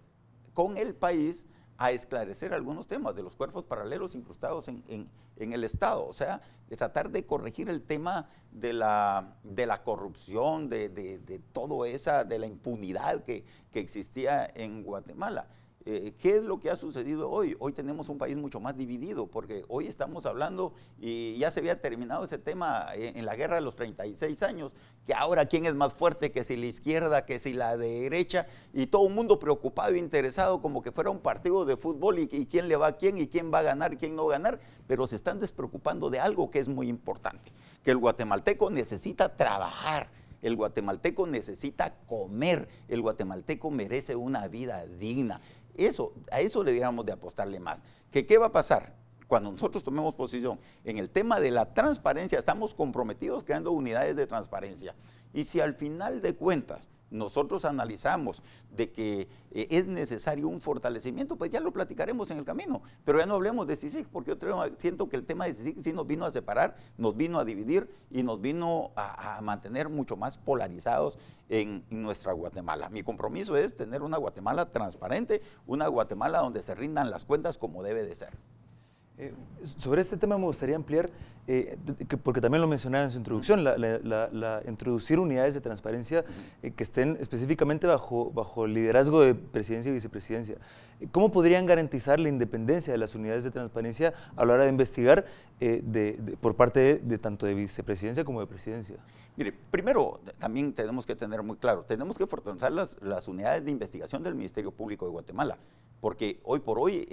con el país a esclarecer algunos temas de los cuerpos paralelos incrustados en el Estado, o sea, de tratar de corregir el tema de la corrupción, de todo esa, de la impunidad que existía en Guatemala. ¿Qué es lo que ha sucedido hoy? Hoy tenemos un país mucho más dividido, porque hoy estamos hablando, y ya se había terminado ese tema en la guerra de los 36 años, que ahora quién es más fuerte, que si la izquierda, que si la derecha, y todo el mundo preocupado e interesado como que fuera un partido de fútbol y quién le va a quién y quién va a ganar y quién no va a ganar, pero se están despreocupando de algo que es muy importante, que el guatemalteco necesita trabajar. El guatemalteco necesita comer, el guatemalteco merece una vida digna. A eso deberíamos de apostarle más. ¿Qué va a pasar? Cuando nosotros tomemos posición en el tema de la transparencia, estamos comprometidos creando unidades de transparencia. Y si al final de cuentas nosotros analizamos de que es necesario un fortalecimiento, pues ya lo platicaremos en el camino. Pero ya no hablemos de CICIG, porque yo siento que el tema de CICIG sí nos vino a separar, nos vino a dividir y nos vino a mantener mucho más polarizados en nuestra Guatemala. Mi compromiso es tener una Guatemala transparente, una Guatemala donde se rindan las cuentas como debe de ser. Sobre este tema me gustaría ampliar, porque también lo mencionaba en su introducción, introducir unidades de transparencia que estén específicamente bajo el liderazgo de presidencia y vicepresidencia. ¿Cómo podrían garantizar la independencia de las unidades de transparencia a la hora de investigar por parte de tanto de vicepresidencia como de presidencia? Mire, primero también tenemos que tener muy claro, tenemos que fortalecer las unidades de investigación del Ministerio Público de Guatemala, porque hoy por hoy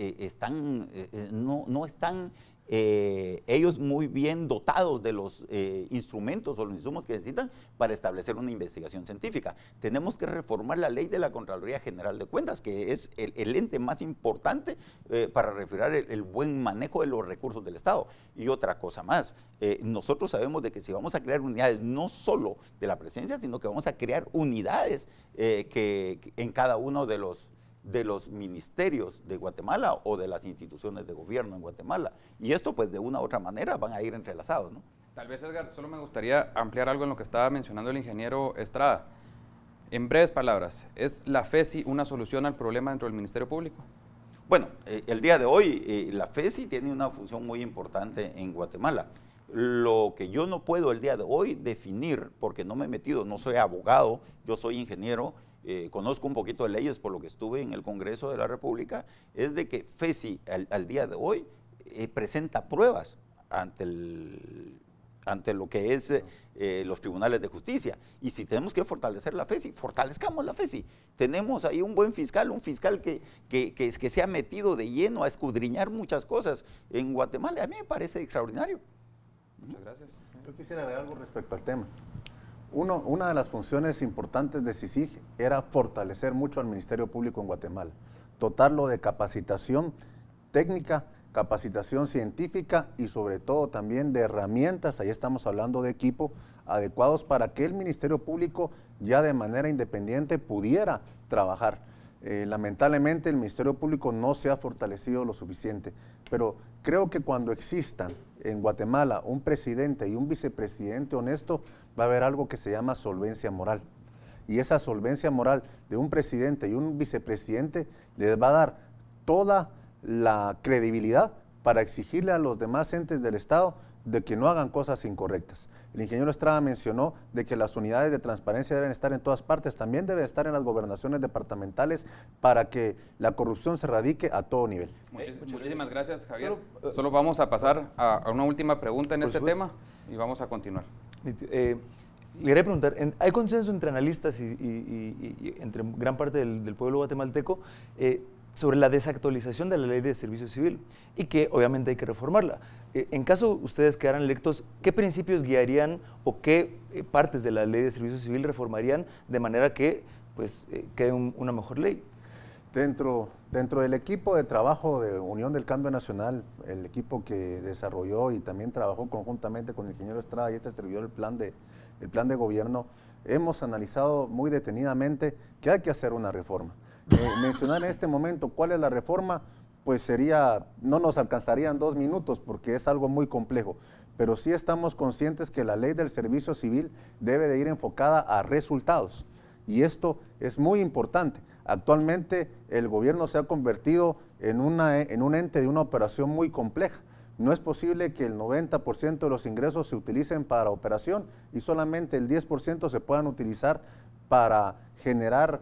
no están ellos muy bien dotados de los instrumentos o los insumos que necesitan para establecer una investigación científica. Tenemos que reformar la ley de la Contraloría General de Cuentas, que es el ente más importante para reflejar el buen manejo de los recursos del Estado. Y otra cosa más, nosotros sabemos de que si vamos a crear unidades no solo de la presidencia, sino que vamos a crear unidades que en cada uno de los ministerios de Guatemala o de las instituciones de gobierno en Guatemala. Y esto pues de una u otra manera van a ir entrelazados, ¿no? Tal vez, Edgar, solo me gustaría ampliar algo en lo que estaba mencionando el ingeniero Estrada. En breves palabras, ¿es la FESI una solución al problema dentro del Ministerio Público? Bueno, el día de hoy la FESI tiene una función muy importante en Guatemala. Lo que yo no puedo el día de hoy definir, porque no me he metido, no soy abogado, yo soy ingeniero, conozco un poquito de leyes por lo que estuve en el Congreso de la República, es de que FESI al día de hoy presenta pruebas ante lo que es los tribunales de justicia. Y si tenemos que fortalecer la FESI, fortalezcamos la FESI. Tenemos ahí un buen fiscal, un fiscal que se ha metido de lleno a escudriñar muchas cosas en Guatemala. A mí me parece extraordinario. Muchas gracias. Yo quisiera agregar algo respecto al tema. Una de las funciones importantes de CICIG era fortalecer mucho al Ministerio Público en Guatemala, dotarlo de capacitación técnica, capacitación científica y sobre todo también de herramientas, ahí estamos hablando de equipo, adecuados para que el Ministerio Público ya de manera independiente pudiera trabajar. Lamentablemente el Ministerio Público no se ha fortalecido lo suficiente, pero creo que cuando existan en Guatemala un presidente y un vicepresidente honesto, va a haber algo que se llama solvencia moral. Y esa solvencia moral de un presidente y un vicepresidente les va a dar toda la credibilidad para exigirle a los demás entes del Estado de que no hagan cosas incorrectas. El ingeniero Estrada mencionó de que las unidades de transparencia deben estar en todas partes, también deben estar en las gobernaciones departamentales para que la corrupción se radique a todo nivel. Muchísimas gracias, Javier. Solo vamos a pasar a una última pregunta en este tema y vamos a continuar. Le quería preguntar, ¿hay consenso entre analistas y entre gran parte del pueblo guatemalteco sobre la desactualización de la ley de servicio civil y que obviamente hay que reformarla? En caso ustedes quedaran electos, ¿qué principios guiarían o qué partes de la ley de servicio civil reformarían de manera que pues, quede una mejor ley? Dentro del equipo de trabajo de Unión del Cambio Nacional, el equipo que desarrolló y también trabajó conjuntamente con el ingeniero Estrada y este servidor el plan de gobierno, hemos analizado muy detenidamente que hay que hacer una reforma. Mencionar en este momento cuál es la reforma, pues no nos alcanzarían 2 minutos porque es algo muy complejo, pero sí estamos conscientes que la ley del servicio civil debe de ir enfocada a resultados y esto es muy importante. Actualmente el gobierno se ha convertido en un ente de una operación muy compleja. No es posible que el 90% de los ingresos se utilicen para operación y solamente el 10% se puedan utilizar para generar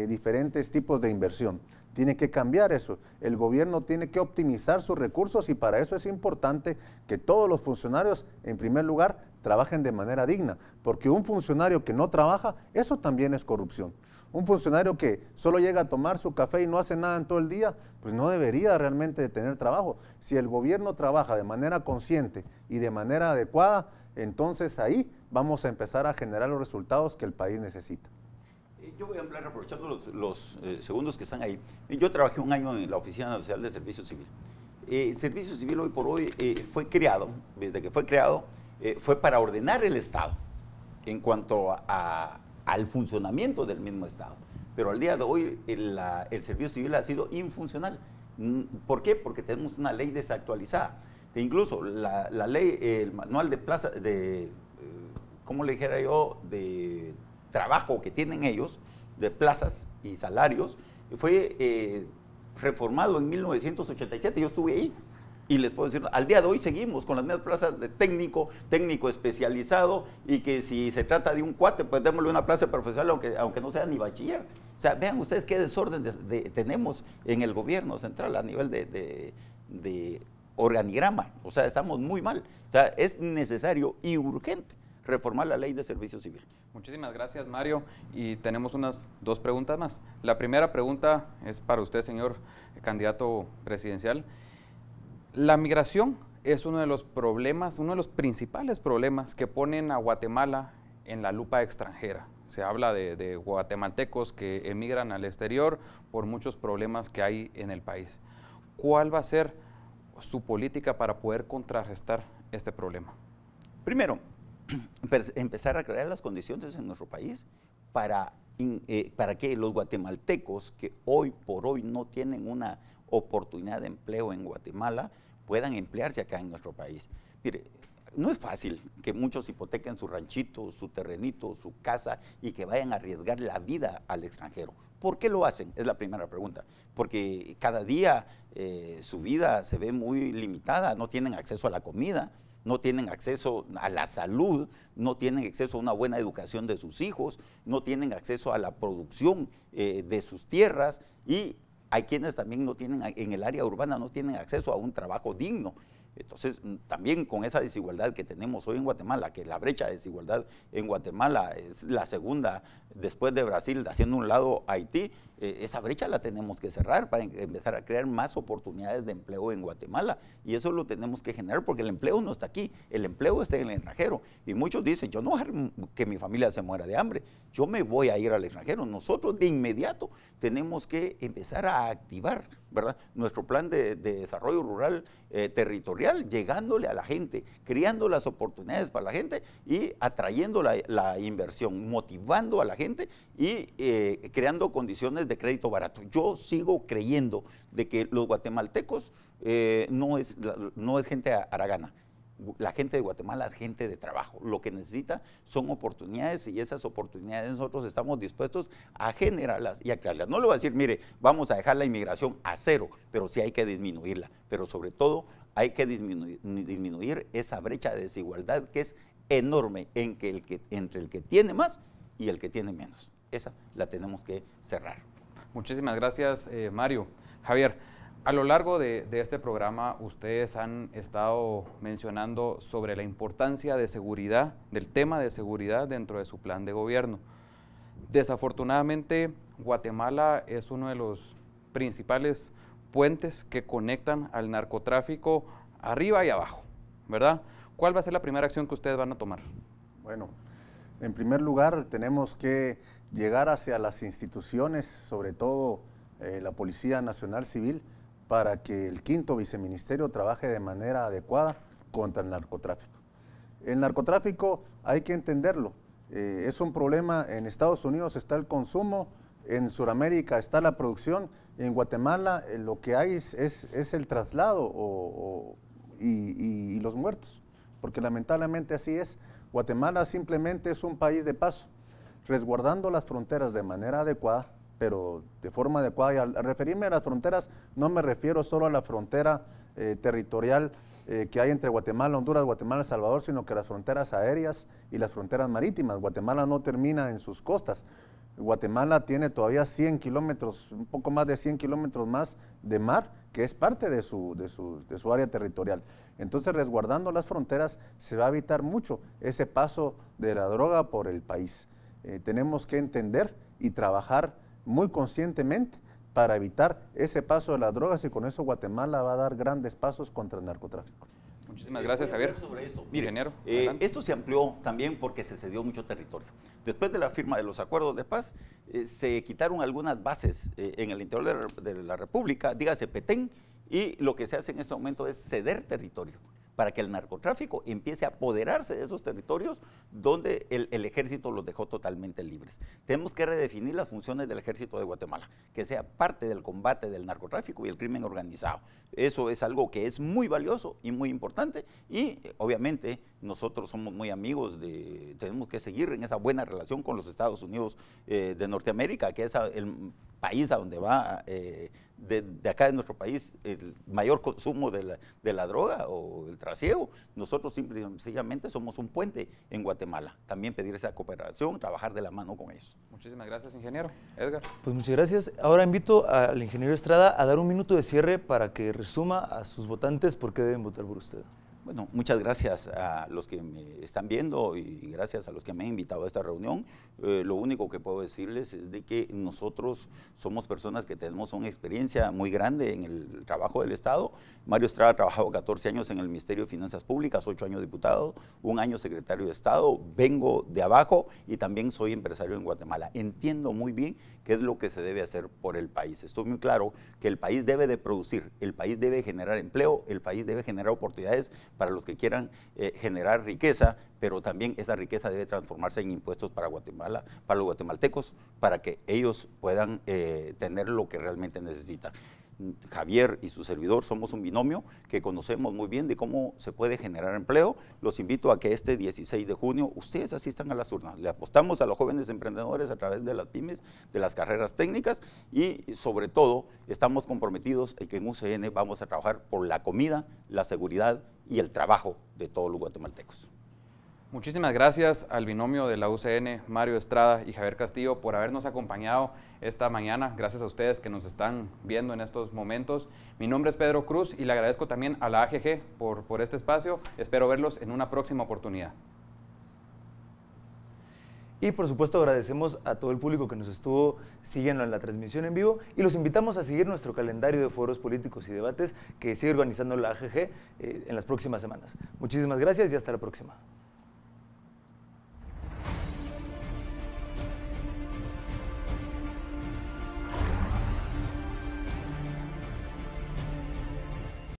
diferentes tipos de inversión. Tiene que cambiar eso. El gobierno tiene que optimizar sus recursos y para eso es importante que todos los funcionarios, en primer lugar, trabajen de manera digna, porque un funcionario que no trabaja, eso también es corrupción. Un funcionario que solo llega a tomar su café y no hace nada en todo el día, pues no debería realmente de tener trabajo. Si el gobierno trabaja de manera consciente y de manera adecuada, entonces ahí vamos a empezar a generar los resultados que el país necesita. Yo voy a hablar aprovechando los segundos que están ahí. Yo trabajé 1 año en la Oficina Nacional de Servicio Civil. El Servicio Civil hoy por hoy fue creado, desde que fue creado, fue para ordenar el Estado en cuanto al funcionamiento del mismo Estado. Pero al día de hoy el Servicio Civil ha sido infuncional. ¿Por qué? Porque tenemos una ley desactualizada. E incluso la ley, el manual de plaza, ¿cómo le dijera yo?, de trabajo que tienen ellos, de plazas y salarios, fue reformado en 1987, yo estuve ahí, y les puedo decir, al día de hoy seguimos con las mismas plazas de técnico especializado, y que si se trata de un cuate, pues démosle una plaza profesional, aunque no sea ni bachiller. O sea, vean ustedes qué desorden tenemos en el gobierno central a nivel de organigrama, o sea, estamos muy mal. O sea, es necesario y urgente reformar la ley de servicio civil. Muchísimas gracias, Mario, y tenemos unas 2 preguntas más. La primera pregunta es para usted, señor candidato presidencial. La migración es uno de los problemas, uno de los principales problemas que ponen a Guatemala en la lupa extranjera. Se habla de guatemaltecos que emigran al exterior por muchos problemas que hay en el país. ¿Cuál va a ser su política para poder contrarrestar este problema? Primero, empezar a crear las condiciones en nuestro país para que los guatemaltecos que hoy por hoy no tienen una oportunidad de empleo en Guatemala puedan emplearse acá en nuestro país. Mire, no es fácil que muchos hipotequen su ranchito, su terrenito, su casa y que vayan a arriesgar la vida al extranjero. ¿Por qué lo hacen? Es la primera pregunta. Porque cada día su vida se ve muy limitada, no tienen acceso a la comida, no tienen acceso a la salud, no tienen acceso a una buena educación de sus hijos, no tienen acceso a la producción de sus tierras y hay quienes también no tienen, en el área urbana no tienen acceso a un trabajo digno. Entonces, también con esa desigualdad que tenemos hoy en Guatemala, que la brecha de desigualdad en Guatemala es la segunda después de Brasil, haciendo un lado Haití, esa brecha la tenemos que cerrar para empezar a crear más oportunidades de empleo en Guatemala. Y eso lo tenemos que generar porque el empleo no está aquí, el empleo está en el extranjero. Y muchos dicen, yo no voy a dejar que mi familia se muera de hambre, yo me voy a ir al extranjero. Nosotros de inmediato tenemos que empezar a activar, ¿verdad?, nuestro plan de desarrollo rural territorial, llegándole a la gente, creando las oportunidades para la gente y atrayendo la inversión, motivando a la gente y creando condiciones de crédito barato. Yo sigo creyendo de que los guatemaltecos no es gente haragana. La gente de Guatemala es gente de trabajo. Lo que necesita son oportunidades y esas oportunidades nosotros estamos dispuestos a generarlas y a crearlas. No le voy a decir, mire, vamos a dejar la inmigración a cero, pero sí hay que disminuirla. Pero sobre todo hay que disminuir esa brecha de desigualdad que es enorme entre el que tiene más y el que tiene menos. Esa la tenemos que cerrar. Muchísimas gracias, Mario. Javier, a lo largo de este programa ustedes han estado mencionando sobre la importancia de seguridad, del tema de seguridad dentro de su plan de gobierno. Desafortunadamente, Guatemala es uno de los principales puentes que conectan al narcotráfico arriba y abajo, ¿verdad? ¿Cuál va a ser la primera acción que ustedes van a tomar? Bueno, en primer lugar tenemos que llegar hacia las instituciones, sobre todo la Policía Nacional Civil, para que el 5º viceministerio trabaje de manera adecuada contra el narcotráfico. El narcotráfico hay que entenderlo, es un problema. En Estados Unidos está el consumo, en Sudamérica está la producción, en Guatemala lo que hay es el traslado y los muertos, porque lamentablemente así es. Guatemala simplemente es un país de paso, resguardando las fronteras de manera adecuada, pero de forma adecuada. Y al referirme a las fronteras, no me refiero solo a la frontera territorial que hay entre Guatemala, Honduras, Guatemala, El Salvador, sino que las fronteras aéreas y las fronteras marítimas. Guatemala no termina en sus costas. Guatemala tiene todavía 100 kilómetros, un poco más de 100 kilómetros más de mar, que es parte de su área territorial. Entonces, resguardando las fronteras, se va a evitar mucho ese paso de la droga por el país. Tenemos que entender y trabajar muy conscientemente para evitar ese paso de las drogas, y con eso Guatemala va a dar grandes pasos contra el narcotráfico. Muchísimas gracias, Javier. Sobre esto. Mire, ingeniero, esto se amplió también porque se cedió mucho territorio. Después de la firma de los acuerdos de paz, se quitaron algunas bases en el interior de la República, dígase Petén, y lo que se hace en este momento es ceder territorio para que el narcotráfico empiece a apoderarse de esos territorios donde el ejército los dejó totalmente libres. Tenemos que redefinir las funciones del ejército de Guatemala, que sea parte del combate del narcotráfico y el crimen organizado. Eso es algo que es muy valioso y muy importante, y obviamente nosotros somos muy amigos, tenemos que seguir en esa buena relación con los Estados Unidos de Norteamérica, que es el país a donde va de acá de nuestro país el mayor consumo de la droga o el trasiego. Nosotros sencillamente somos un puente en Guatemala. También pedir esa cooperación, trabajar de la mano con ellos. Muchísimas gracias, ingeniero. Edgar. Pues muchas gracias. Ahora invito al ingeniero Estrada a dar un minuto de cierre para que resuma a sus votantes por qué deben votar por usted. Bueno, muchas gracias a los que me están viendo y gracias a los que me han invitado a esta reunión. Lo único que puedo decirles es de que nosotros somos personas que tenemos una experiencia muy grande en el trabajo del Estado. Mario Estrada ha trabajado 14 años en el Ministerio de Finanzas Públicas, 8 años diputado, 1 año secretario de Estado. Vengo de abajo y también soy empresario en Guatemala. Entiendo muy bien qué es lo que se debe hacer por el país. Estoy muy claro que el país debe de producir, el país debe generar empleo, el país debe generar oportunidades para los que quieran generar riqueza, pero también esa riqueza debe transformarse en impuestos para Guatemala, para los guatemaltecos, para que ellos puedan tener lo que realmente necesitan. Javier y su servidor somos un binomio que conocemos muy bien de cómo se puede generar empleo. Los invito a que este 16 de junio ustedes asistan a las urnas. Le apostamos a los jóvenes emprendedores a través de las pymes, de las carreras técnicas, y sobre todo estamos comprometidos en que en UCN vamos a trabajar por la comida, la seguridad y el trabajo de todos los guatemaltecos. Muchísimas gracias al binomio de la UCN, Mario Estrada y Javier Castillo, por habernos acompañado esta mañana. Gracias a ustedes que nos están viendo en estos momentos. Mi nombre es Pedro Cruz y le agradezco también a la AGG por este espacio. Espero verlos en una próxima oportunidad. Y por supuesto agradecemos a todo el público que nos estuvo siguiendo en la transmisión en vivo y los invitamos a seguir nuestro calendario de foros políticos y debates que sigue organizando la AGG en las próximas semanas. Muchísimas gracias y hasta la próxima.